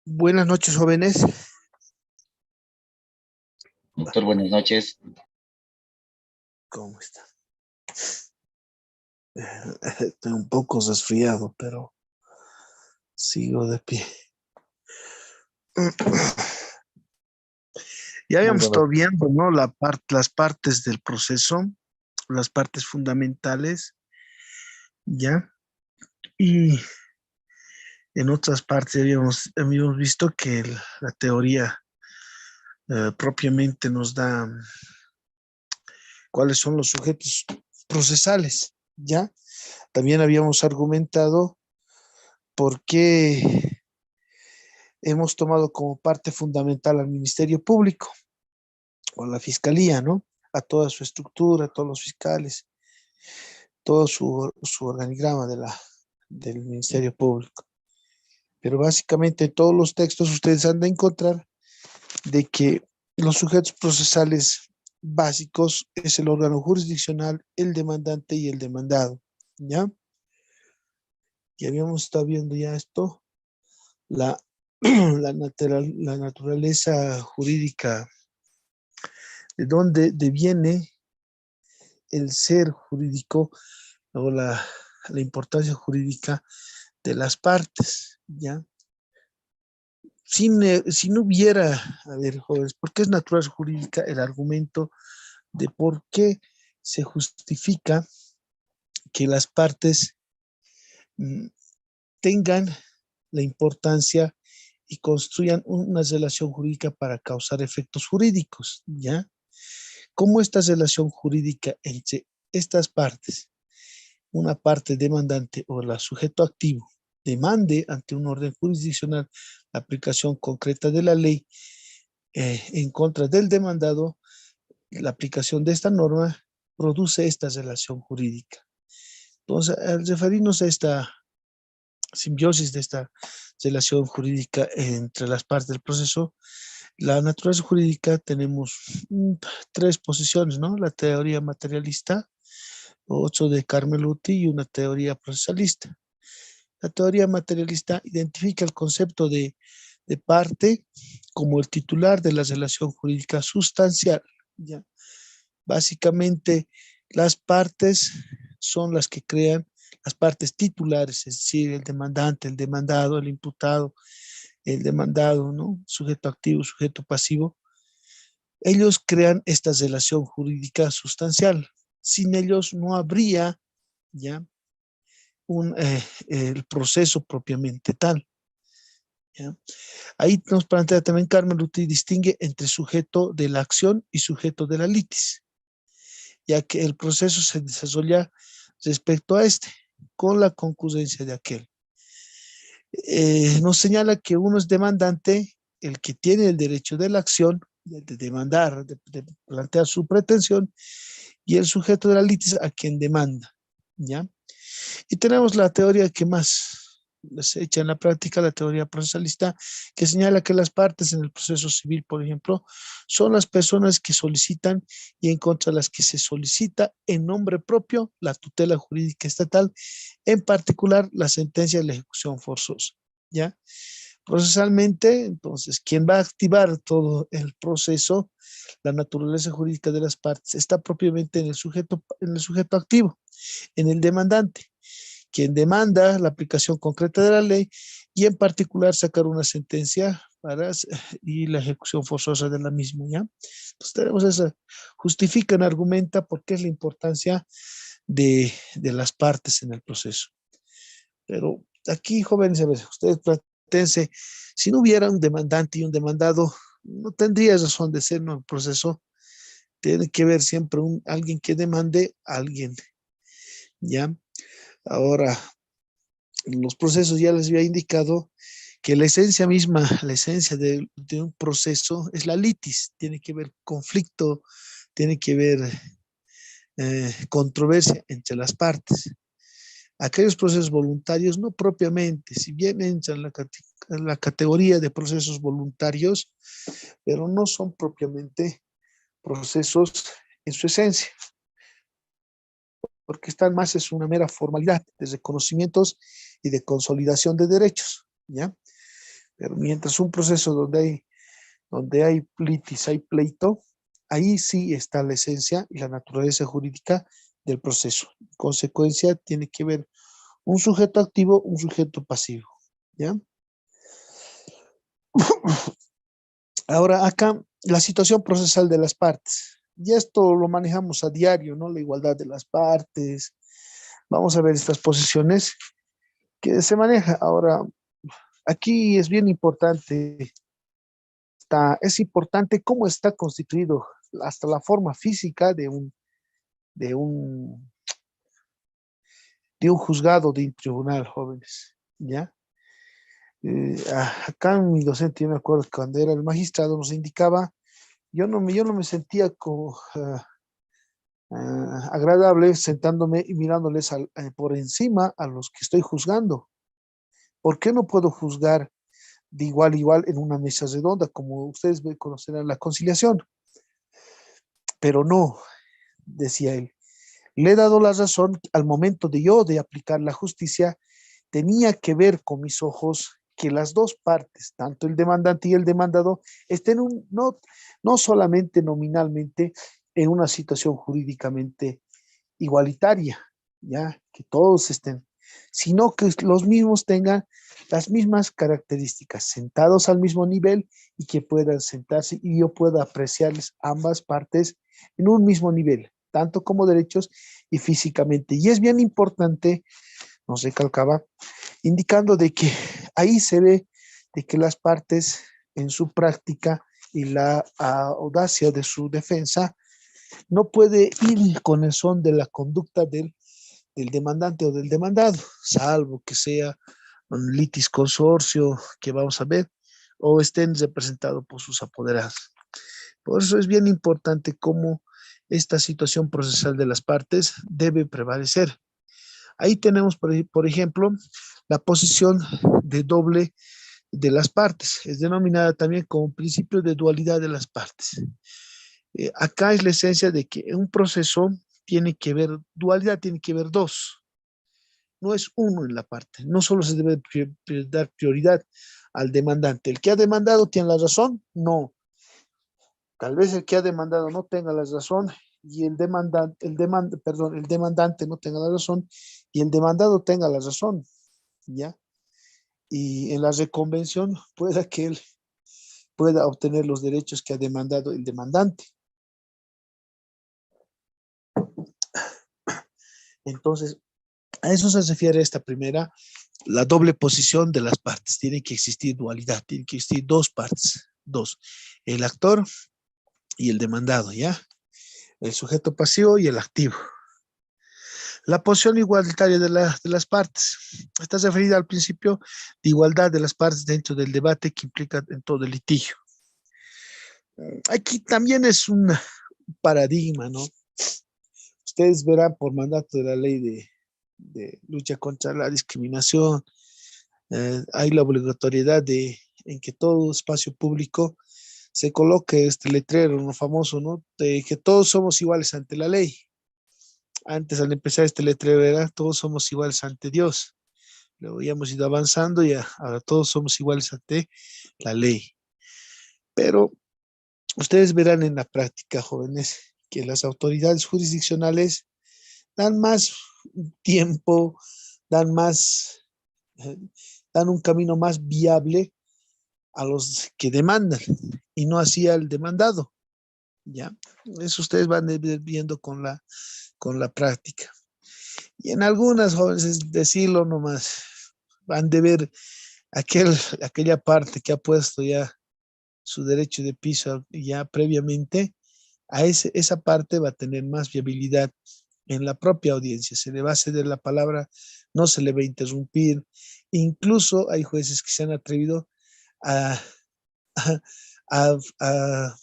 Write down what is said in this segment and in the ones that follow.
Buenas noches, jóvenes. Doctor, buenas noches. ¿Cómo está? Estoy un poco resfriado, pero sigo de pie. Ya habíamos estado viendo, ¿no? Las partes del proceso, las partes fundamentales, ¿ya? Y en otras partes habíamos visto que la teoría propiamente nos da cuáles son los sujetos procesales, ¿ya? También habíamos argumentado por qué hemos tomado como parte fundamental al Ministerio Público o a la Fiscalía, ¿no? A toda su estructura, a todos los fiscales, todo su organigrama del Ministerio Público. Pero básicamente en todos los textos ustedes han de encontrar de que los sujetos procesales básicos es el órgano jurisdiccional, el demandante y el demandado, ¿ya? Y habíamos estado viendo ya esto, la naturaleza jurídica, de dónde deviene el ser jurídico o la importancia jurídica de las partes, ¿ya? Si no hubiera, a ver, jóvenes, ¿por qué es naturaleza jurídica el argumento de por qué se justifica que las partes tengan la importancia y construyan una relación jurídica para causar efectos jurídicos, ¿ya? ¿Cómo esta relación jurídica entre estas partes, una parte demandante o el sujeto activo, demande ante un orden jurisdiccional la aplicación concreta de la ley en contra del demandado, la aplicación de esta norma produce esta relación jurídica? Entonces, al referirnos a esta simbiosis de esta relación jurídica entre las partes del proceso, la naturaleza jurídica tenemos tres posiciones, ¿no? La teoría materialista, 8 de Carmeluti, y una teoría procesalista. La teoría materialista identifica el concepto de parte como el titular de la relación jurídica sustancial, ¿ya? Básicamente, las partes son las que crean, las partes titulares, es decir, el demandante, el demandado, el imputado, el demandado, ¿no? Sujeto activo, sujeto pasivo. Ellos crean esta relación jurídica sustancial. Sin ellos no habría, ¿ya? El proceso propiamente tal, ¿ya? Ahí nos plantea también Carmen Luthi, distingue entre sujeto de la acción y sujeto de la litis, ya que el proceso se desarrolla respecto a este, con la concurrencia de aquel. Nos señala que uno es demandante, el que tiene el derecho de la acción, de demandar, de plantear su pretensión, y el sujeto de la litis a quien demanda, ¿ya? Y tenemos la teoría que más se echa en la práctica, la teoría procesalista, que señala que las partes en el proceso civil, por ejemplo, son las personas que solicitan y en contra de las que se solicita en nombre propio la tutela jurídica estatal, en particular la sentencia de la ejecución forzosa, ¿ya? Procesalmente, entonces, quien va a activar todo el proceso, la naturaleza jurídica de las partes, está propiamente en el sujeto activo, en el demandante, quien demanda la aplicación concreta de la ley y en particular sacar una sentencia y la ejecución forzosa de la misma, ¿ya? Entonces tenemos esa, justifican, argumenta por qué es la importancia de las partes en el proceso. Pero aquí, jóvenes, a ver, ustedes plantéense, si no hubiera un demandante y un demandado, no tendría razón de ser, ¿no? El proceso tiene que haber siempre alguien que demande a alguien, ¿ya? Ahora, en los procesos ya les había indicado que la esencia misma, la esencia de un proceso es la litis, tiene que ver conflicto, tiene que ver controversia entre las partes. Aquellos procesos voluntarios no propiamente, si bien entran en la categoría de procesos voluntarios, pero no son propiamente procesos en su esencia, porque están más es una mera formalidad de reconocimientos y de consolidación de derechos, ¿ya? Pero mientras un proceso donde hay litis, hay pleito, ahí sí está la esencia y la naturaleza jurídica del proceso. En consecuencia, tiene que haber un sujeto activo, un sujeto pasivo. ¿Ya? Ahora, acá, la situación procesal de las partes. Y esto lo manejamos a diario, ¿no? La igualdad de las partes. Vamos a ver estas posiciones que se maneja. Ahora, aquí es bien importante, es importante cómo está constituido hasta la forma física de un, de un juzgado, de un tribunal, jóvenes, ¿ya? Acá en mi docente, yo me acuerdo que cuando era el magistrado nos indicaba, yo no me sentía como agradable sentándome y mirándoles por encima a los que estoy juzgando. ¿Por qué no puedo juzgar de igual a igual en una mesa redonda, como ustedes conocerán la conciliación? Pero no, decía él, le he dado la razón al momento de yo de aplicar la justicia, tenía que ver con mis ojos que las dos partes, tanto el demandante y el demandado, estén no solamente nominalmente en una situación jurídicamente igualitaria, ya que todos estén, sino que los mismos tengan las mismas características, sentados al mismo nivel y que puedan sentarse y yo pueda apreciarles ambas partes en un mismo nivel, tanto como derechos y físicamente. Y es bien importante, nos recalcaba, indicando de que ahí se ve de que las partes en su práctica y la audacia de su defensa no puede ir con el son de la conducta del demandante o del demandado, salvo que sea un litis consorcio que vamos a ver, o estén representados por sus apoderados. Por eso es bien importante cómo esta situación procesal de las partes debe prevalecer. Ahí tenemos, por ejemplo, la posición de doble de las partes, es denominada también como principio de dualidad de las partes. Acá es la esencia de que en un proceso tiene que haber dualidad, tiene que haber dos, no es uno en la parte, no solo se debe dar prioridad al demandante. ¿El que ha demandado tiene la razón? No. Tal vez el que ha demandado no tenga la razón y el demandante no tenga la razón y el demandado tenga la razón, ¿ya? Y en la reconvención pueda que él pueda obtener los derechos que ha demandado el demandante. Entonces, a eso se refiere esta primera, la doble posición de las partes. Tiene que existir dualidad, tiene que existir dos partes, dos, el actor y el demandado, ¿ya? El sujeto pasivo y el activo. La posición igualitaria de las partes. Está referida al principio de igualdad de las partes dentro del debate que implica en todo el litigio. Aquí también es un paradigma, ¿no? Ustedes verán por mandato de la ley de lucha contra la discriminación, hay la obligatoriedad en que todo espacio público se coloque este letrero, ¿no? Famoso, ¿no? De que todos somos iguales ante la ley. Antes, al empezar este letrero era todos somos iguales ante Dios. Luego ya hemos ido avanzando y ahora todos somos iguales ante la ley. Pero ustedes verán en la práctica, jóvenes, que las autoridades jurisdiccionales dan más tiempo, dan más, eh, dan un camino más viable a los que demandan y no así al demandado, ¿ya? Eso ustedes van viendo con la práctica. Y en algunas, jóvenes, es decirlo nomás, van de ver aquella parte que ha puesto ya su derecho de piso ya previamente, esa parte va a tener más viabilidad en la propia audiencia. Se le va a ceder la palabra, no se le va a interrumpir. Incluso hay jueces que se han atrevido a, a, a,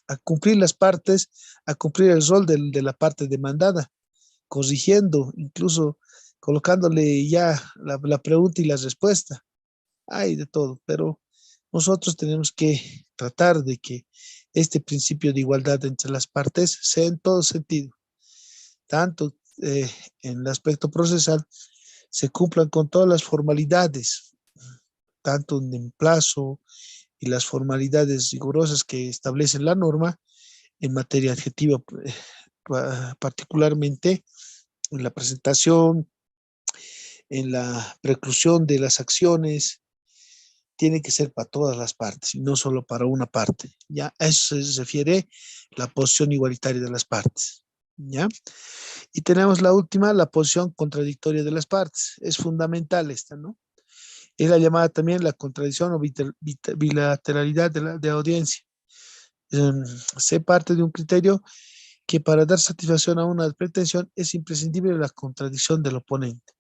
a cumplir las partes, a cumplir el rol de la parte demandada, corrigiendo, incluso colocándole ya la pregunta y la respuesta. Hay de todo, pero nosotros tenemos que tratar de que este principio de igualdad entre las partes sea en todo sentido, tanto en el aspecto procesal, se cumplan con todas las formalidades tanto en el plazo y las formalidades rigurosas que establece la norma en materia adjetiva, particularmente en la presentación, en la preclusión de las acciones, tiene que ser para todas las partes y no solo para una parte. ¿Ya? A eso se refiere la posición igualitaria de las partes. ¿Ya? Y tenemos la última, la posición contradictoria de las partes. Es fundamental esta, ¿no? Es la llamada también la contradicción o bilateralidad de audiencia. Se parte de un criterio que para dar satisfacción a una pretensión es imprescindible la contradicción del oponente.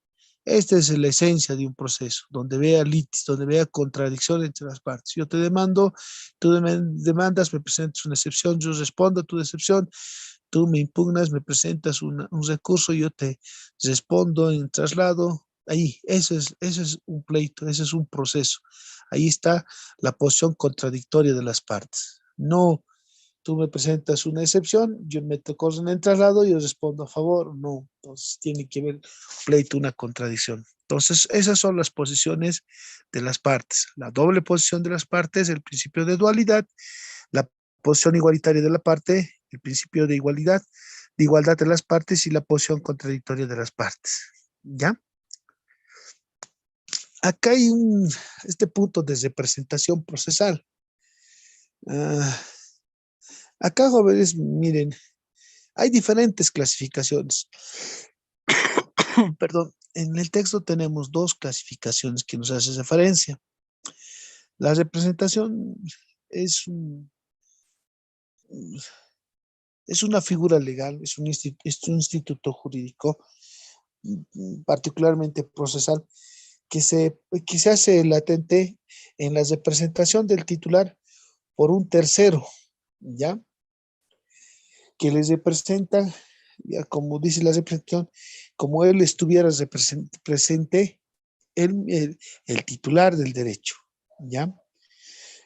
Esta es la esencia de un proceso, donde vea litis, donde vea contradicción entre las partes. Yo te demando, tú me demandas, me presentas una excepción, yo respondo a tu excepción, tú me impugnas, me presentas un recurso, yo te respondo en traslado. Ahí, eso es un pleito, ese es un proceso. Ahí está la posición contradictoria de las partes. No, tú me presentas una excepción, yo meto cosas en el traslado, yo respondo a favor, no. Entonces tiene que haber pleito, una contradicción. Entonces, esas son las posiciones de las partes. La doble posición de las partes, el principio de dualidad, la posición igualitaria de la parte, el principio de igualdad de las partes y la posición contradictoria de las partes. ¿Ya? Acá hay este punto de representación procesal. Acá, jóvenes, miren, hay diferentes clasificaciones. Perdón, en el texto tenemos dos clasificaciones que nos hacen referencia. La representación es, es una figura legal, es un instituto jurídico, particularmente procesal, que se hace latente en la representación del titular por un tercero, ¿ya? Que les representa, ya como dice la representación, como él estuviera presente el titular del derecho, ¿ya?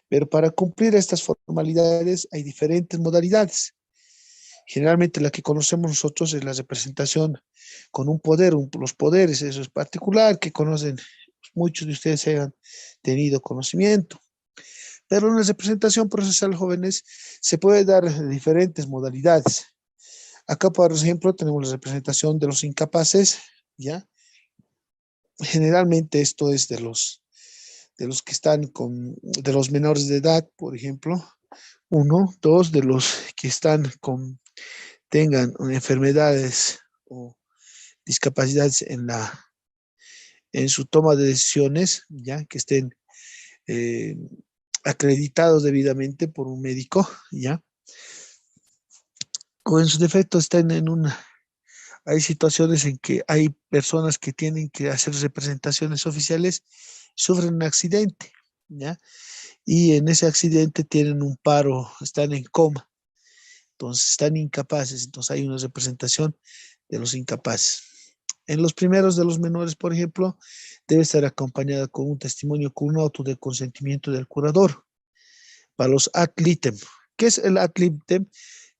Pero para cumplir estas formalidades hay diferentes modalidades. Generalmente la que conocemos nosotros es la representación con un poder, los poderes, eso es particular, que conocen, muchos de ustedes hayan tenido conocimiento. Pero en la representación procesal, jóvenes, se puede dar de diferentes modalidades. Acá, por ejemplo, tenemos la representación de los incapaces, ¿ya? Generalmente esto es de los que están de los menores de edad, por ejemplo. Uno, dos, de los que tengan enfermedades o discapacidades en su toma de decisiones, ya que estén eh, acreditados debidamente por un médico, ya, o en su defecto estén hay situaciones en que hay personas que tienen que hacer representaciones oficiales, sufren un accidente, ya, y en ese accidente tienen un paro, están en coma, entonces están incapaces, entonces hay una representación de los incapaces. En los primeros de los menores, por ejemplo, debe estar acompañada con un testimonio, con un auto de consentimiento del curador. Para los ad litem, ¿qué es el ad litem?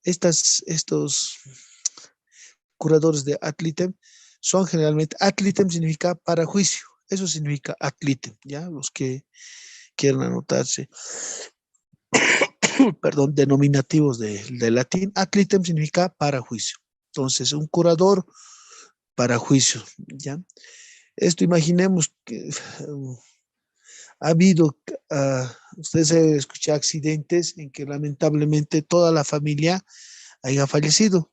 Estos curadores de ad litem son generalmente, ad litem significa para juicio, eso significa ad litem, ¿ya? Los que quieran anotarse, perdón, denominativos de latín, ad litem significa para juicio. Entonces, un curador para juicio, ¿ya? Esto imaginemos que ha habido, ustedes han escuchado accidentes en que lamentablemente toda la familia haya fallecido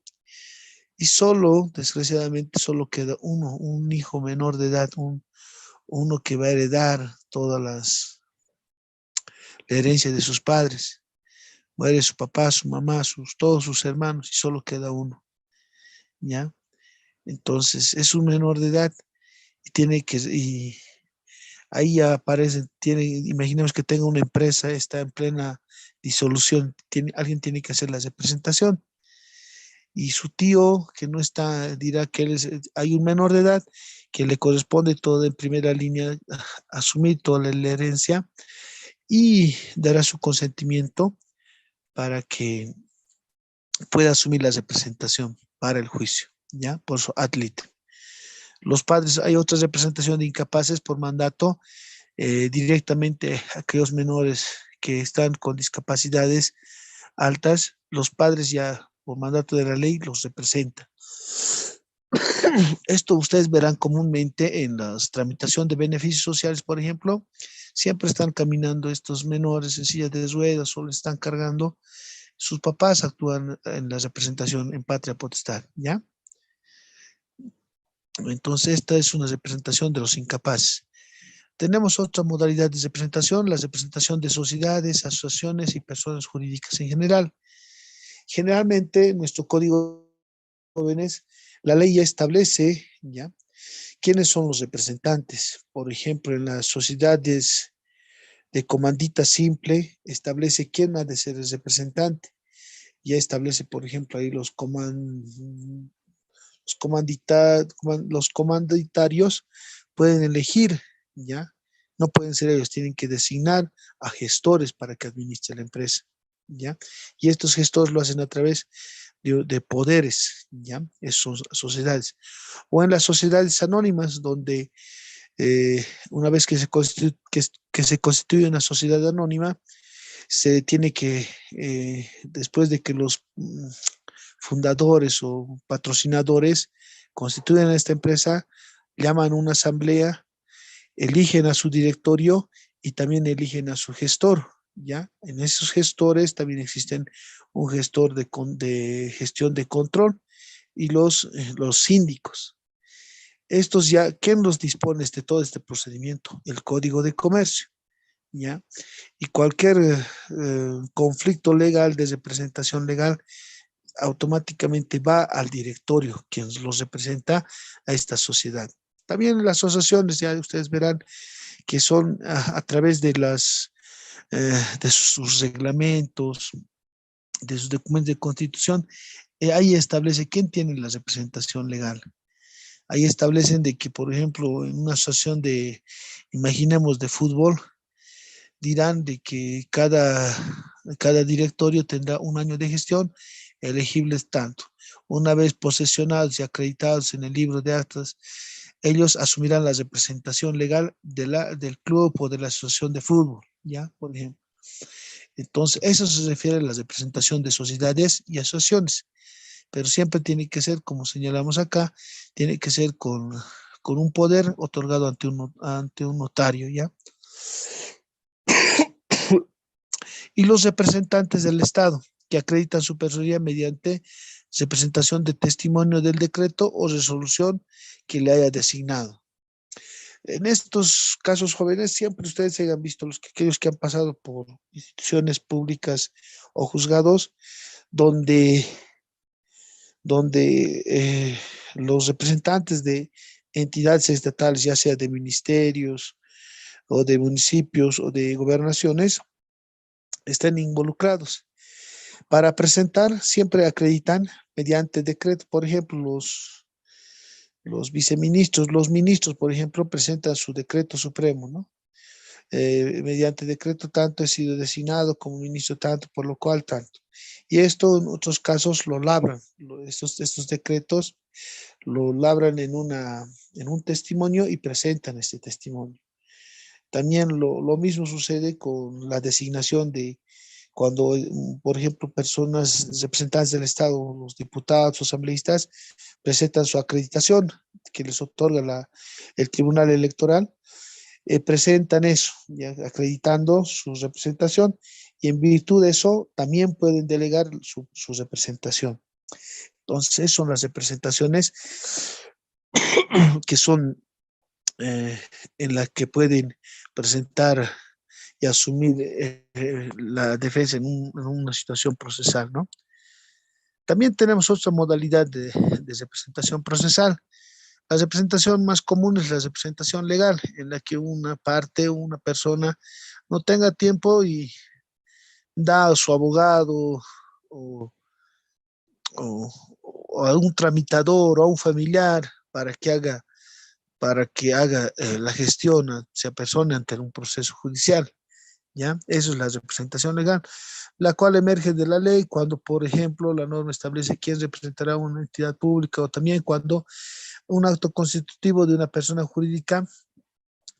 y solo, desgraciadamente, solo queda un hijo menor de edad, uno que va a heredar la herencia de sus padres. Muere su papá, su mamá, todos sus hermanos y solo queda uno, ¿ya? Entonces, es un menor de edad y ahí ya aparece, imaginemos que tenga una empresa, está en plena disolución, alguien tiene que hacer la representación y su tío que no está, dirá que hay un menor de edad que le corresponde todo en primera línea, asumir toda la herencia y dará su consentimiento para que pueda asumir la representación para el juicio, ¿ya? Por su ad litem. Los padres, hay otra representación de incapaces por mandato, directamente a aquellos menores que están con discapacidades altas, los padres ya por mandato de la ley los representan. Esto ustedes verán comúnmente en la tramitación de beneficios sociales, por ejemplo, siempre están caminando estos menores en silla de ruedas o le están cargando. Sus papás actúan en la representación en patria potestad, ¿ya? Entonces, esta es una representación de los incapaces. Tenemos otra modalidad de representación, la representación de sociedades, asociaciones y personas jurídicas en general. Generalmente, nuestro código de jóvenes, la ley ya establece, ¿ya?, quiénes son los representantes. Por ejemplo, en las sociedades de comandita simple, establece quién ha de ser el representante. Ya establece, por ejemplo, ahí los comanditarios pueden elegir, ¿ya? No pueden ser ellos, tienen que designar a gestores para que administre la empresa, ¿ya? Y estos gestores lo hacen a través de poderes, ¿ya? Esas sociedades. O en las sociedades anónimas, donde una vez que se constituye una sociedad anónima, se tiene que, después de que los fundadores o patrocinadores constituyen esta empresa, llaman una asamblea, eligen a su directorio y también eligen a su gestor, ¿ya? En esos gestores también existen un gestor de gestión de control y los síndicos. Estos ya, ¿quién los dispone de todo este procedimiento? El Código de Comercio, ¿ya? Y cualquier conflicto legal de representación legal automáticamente va al directorio, quien los representa a esta sociedad. También las asociaciones, ya ustedes verán que son a través de sus reglamentos, de sus documentos de constitución, ahí establece quién tiene la representación legal. Ahí establecen de que, por ejemplo, en una asociación imaginemos, de fútbol, dirán de que cada directorio tendrá un año de gestión, elegibles tanto. Una vez posesionados y acreditados en el libro de actas, ellos asumirán la representación legal del club o de la asociación de fútbol, ¿ya? Por ejemplo. Entonces, eso se refiere a la representación de sociedades y asociaciones, pero siempre tiene que ser, como señalamos acá, tiene que ser con un poder otorgado ante un notario, ¿ya? Y los representantes del Estado, que acreditan su personería mediante representación de testimonio del decreto o resolución que le haya designado. En estos casos jóvenes, siempre ustedes hayan visto aquellos que han pasado por instituciones públicas o juzgados, donde los representantes de entidades estatales, ya sea de ministerios o de municipios o de gobernaciones, estén involucrados. Para presentar, siempre acreditan mediante decreto. Por ejemplo, los viceministros, los ministros, por ejemplo, presentan su decreto supremo, ¿no? Mediante decreto tanto he sido designado como ministro tanto, por lo cual tanto. Y esto en otros casos lo labran, estos decretos lo labran en un testimonio y presentan este testimonio. También lo mismo sucede con la designación de cuando, por ejemplo, personas representantes del Estado, los diputados, los asambleístas, presentan su acreditación que les otorga el Tribunal Electoral, presentan eso, ya acreditando su representación, y en virtud de eso también pueden delegar su representación. Entonces, son las representaciones que son en las que pueden presentar y asumir la defensa en una situación procesal, ¿no? También tenemos otra modalidad de representación procesal. La representación más común es la representación legal, en la que una persona, no tenga tiempo y da a su abogado o, o, o a un tramitador o a un familiar para que haga la gestión, se apersone ante un proceso judicial, ¿ya? Eso es la representación legal, la cual emerge de la ley cuando, por ejemplo, la norma establece quién representará una entidad pública, o también cuando un acto constitutivo de una persona jurídica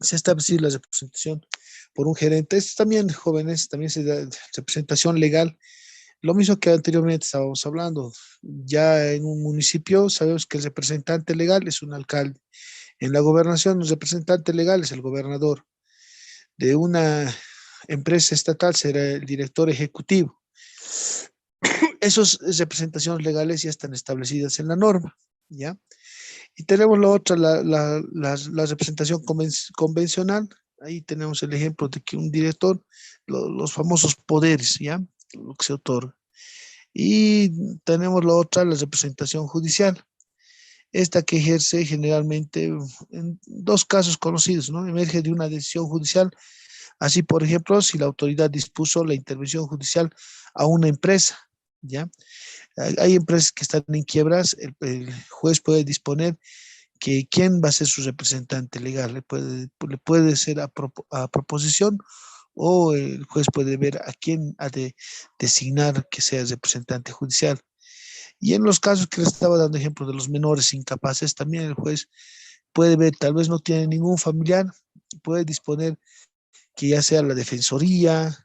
se ha establecido la representación por un gerente. Esto también, jóvenes, también se da representación legal. Lo mismo que anteriormente estábamos hablando. Ya en un municipio sabemos que el representante legal es un alcalde. En la gobernación, el representante legal es el gobernador. De una empresa estatal será el director ejecutivo. Esas representaciones legales ya están establecidas en la norma, ¿ya? Y tenemos la otra, la representación convencional. Ahí tenemos el ejemplo de que un director, los famosos poderes, ¿ya? Lo que se otorga. Y tenemos la otra, la representación judicial. Esta que ejerce generalmente en dos casos conocidos, ¿no? Emerge de una decisión judicial. Así, por ejemplo, si la autoridad dispuso la intervención judicial a una empresa, ¿ya? Hay empresas que están en quiebras, el juez puede disponer que quién va a ser su representante legal, le puede ser a proposición o el juez puede ver a quién ha de designar que sea el representante judicial. Y en los casos que les estaba dando ejemplo de los menores incapaces, también el juez puede ver, tal vez no tiene ningún familiar, puede disponer que ya sea la defensoría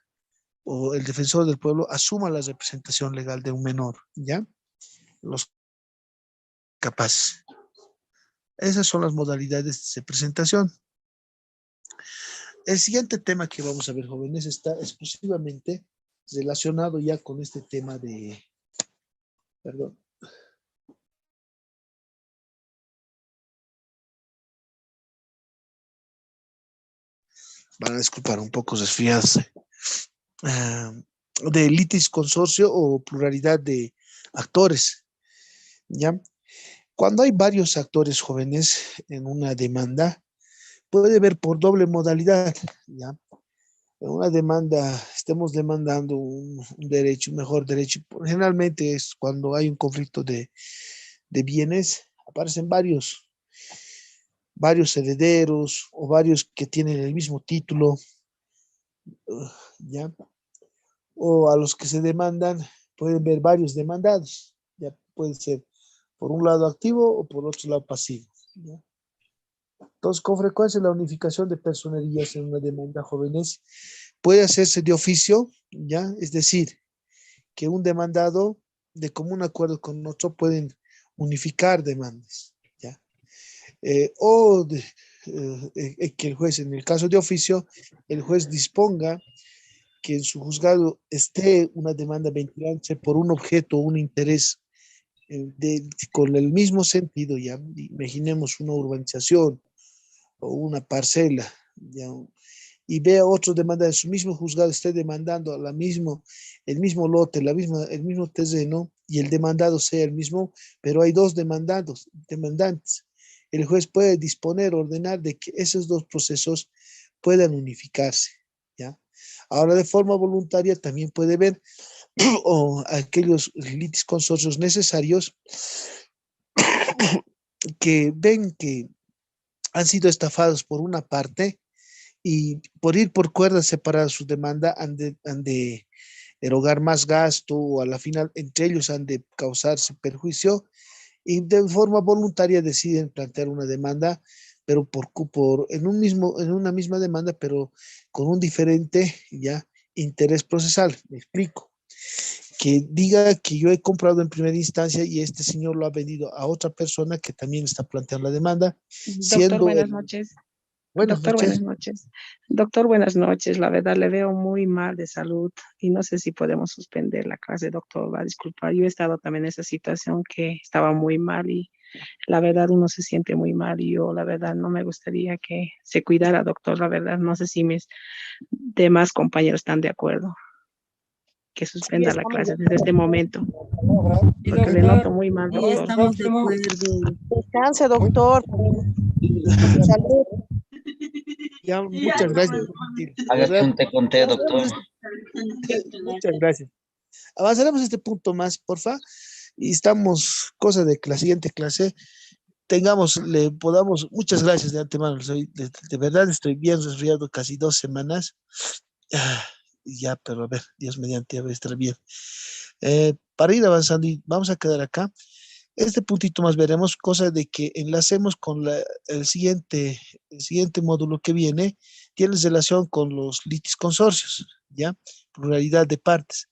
o el defensor del pueblo asuma la representación legal de un menor, ¿ya? Los capaces. Esas son las modalidades de presentación. El siguiente tema que vamos a ver, jóvenes, está exclusivamente relacionado ya con este tema de, perdón. Van a disculpar un poco resfriados. De litis consorcio o pluralidad de actores, ¿ya? Cuando hay varios actores jóvenes en una demanda, puede haber por doble modalidad, ¿ya? En una demanda, estemos demandando un derecho, un mejor derecho. Generalmente es cuando hay un conflicto de bienes, aparecen varios herederos o varios que tienen el mismo título, ¿ya? O a los que se demandan, pueden ver varios demandados, ya puede ser por un lado activo o por otro lado pasivo, ¿ya? Entonces, con frecuencia la unificación de personerías en una demanda, jóvenes, puede hacerse de oficio, ¿ya? Es decir, que un demandado de común acuerdo con otro pueden unificar demandas, ¿ya? O que el juez, en el caso de oficio, el juez disponga que en su juzgado esté una demanda vinculante por un objeto o un interés con el mismo sentido, ya imaginemos una urbanización o una parcela, ya, y vea otro demanda en su mismo juzgado, esté demandando el mismo lote, el mismo terreno, y el demandado sea el mismo, pero hay dos demandantes. El juez puede disponer, ordenar de que esos dos procesos puedan unificarse, ¿ya? Ahora, de forma voluntaria también puede ver o aquellos litis consorcios necesarios que ven que han sido estafados por una parte y por ir por cuerdas separadas su demanda han de erogar más gasto o a la final entre ellos han de causarse perjuicio y de forma voluntaria deciden plantear una demanda, pero en una misma demanda, pero con un diferente ya interés procesal. Me explico. Que diga que yo he comprado en primera instancia y este señor lo ha vendido a otra persona que también está planteando la demanda, Doctor, siendo buenas el... noches. Buenas Doctor, buenas noches. noches. Doctor, buenas noches. La verdad le veo muy mal de salud y no sé si podemos suspender la clase, doctor. Va a disculpar. Yo he estado también en esa situación que estaba muy mal y la verdad uno se siente muy mal y yo la verdad no me gustaría que se cuidara, doctor. La verdad no sé si mis demás compañeros están de acuerdo que Sí, suspenda la estamos de clase desde este acuerdo. momento Sí, porque le doctor, noto muy mal, sí, doctor. estamos de acuerdo. Descanse, doctor. Salud. Ya, muchas gracias. De Hágase verdad, un té con té, doctor. muchas gracias. Avanzaremos este punto más, porfa. Y estamos, cosa de que la siguiente clase muchas gracias de antemano. De verdad estoy bien resfriado casi 2 semanas. Ya, pero a ver, Dios mediante, ya voy a estar bien. Para ir avanzando, y vamos a quedar acá. Este puntito más veremos, cosa de que enlacemos con el siguiente módulo que viene, tiene relación con los litis consorcios, ¿ya? Pluralidad de partes.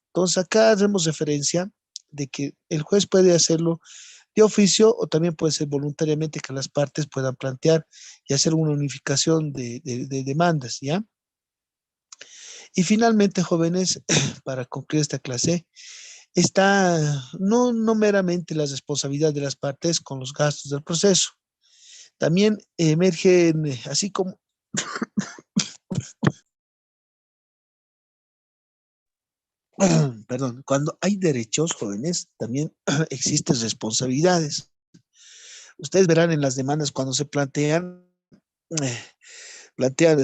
Entonces acá hacemos referencia de que el juez puede hacerlo de oficio o también puede ser voluntariamente que las partes puedan plantear y hacer una unificación de demandas, ¿ya? Y finalmente, jóvenes, para concluir esta clase, está no meramente la responsabilidad de las partes con los gastos del proceso. También emergen, así como perdón, cuando hay derechos, jóvenes, también existen responsabilidades. Ustedes verán en las demandas cuando se eh, plantean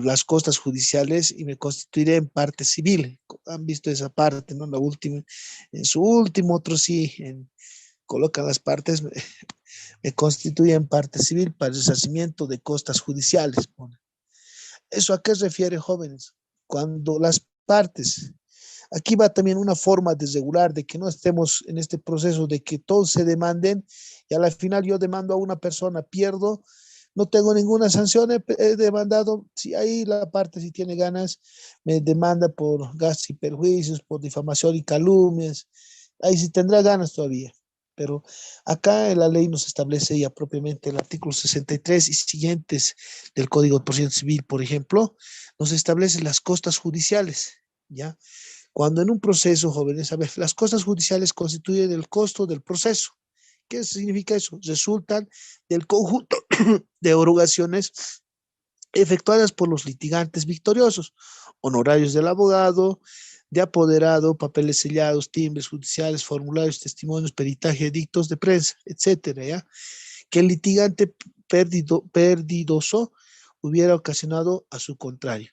las costas judiciales y me constituiré en parte civil. Han visto esa parte, ¿no? La última, en su último otro sí, colocan las partes, me constituye en parte civil para el resarcimiento de costas judiciales. ¿Eso a qué se refiere, jóvenes? Cuando las partes, aquí va también una forma de regular, de que no estemos en este proceso de que todos se demanden y a la final yo demando a una persona, pierdo, no tengo ninguna sanción, he demandado, si ahí la parte si tiene ganas, me demanda por gastos y perjuicios, por difamación y calumnias, ahí sí tendrá ganas todavía. Pero acá en la ley nos establece ya propiamente el artículo 63 y siguientes del Código de Procedimiento Civil, por ejemplo, nos establece las costas judiciales, ¿ya? Cuando en un proceso, jóvenes, a ver, las costas judiciales constituyen el costo del proceso. ¿Qué significa eso? Resultan del conjunto de erogaciones efectuadas por los litigantes victoriosos, honorarios del abogado, de apoderado, papeles sellados, timbres judiciales, formularios, testimonios, peritaje, edictos de prensa, etcétera, ¿ya? Que el litigante perdidoso hubiera ocasionado a su contrario.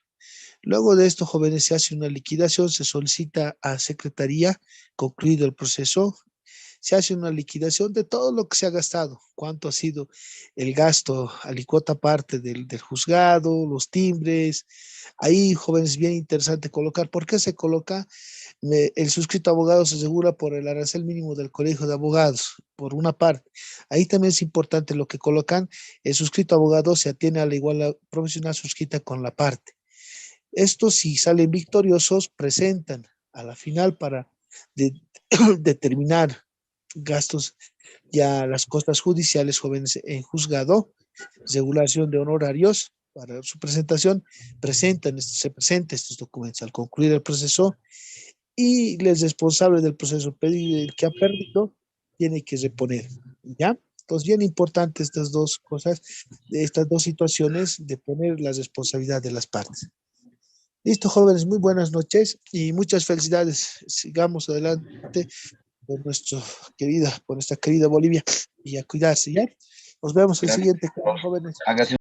Luego de esto, jóvenes, se hace una liquidación, se solicita a secretaría, concluido el proceso, se hace una liquidación de todo lo que se ha gastado, cuánto ha sido el gasto, alicuota parte del juzgado, los timbres. Ahí, jóvenes, bien interesante colocar. ¿Por qué se coloca? El suscrito abogado se asegura por el arancel mínimo del colegio de abogados, por una parte. Ahí también es importante lo que colocan, el suscrito abogado se atiene a la igualdad profesional suscrita con la parte. Estos, si salen victoriosos, presentan a la final para determinar gastos, ya las costas judiciales, jóvenes, en juzgado, regulación de honorarios para su presentación, se presentan estos documentos al concluir el proceso y el responsable del proceso, el que ha perdido, tiene que reponer, ¿ya? Entonces, bien importante estas dos cosas, estas dos situaciones de poner la responsabilidad de las partes. Listo, jóvenes, muy buenas noches y muchas felicidades. Sigamos adelante por por nuestra querida Bolivia y a cuidarse, ¿ya? Nos vemos el Gracias. siguiente, jóvenes. Hágase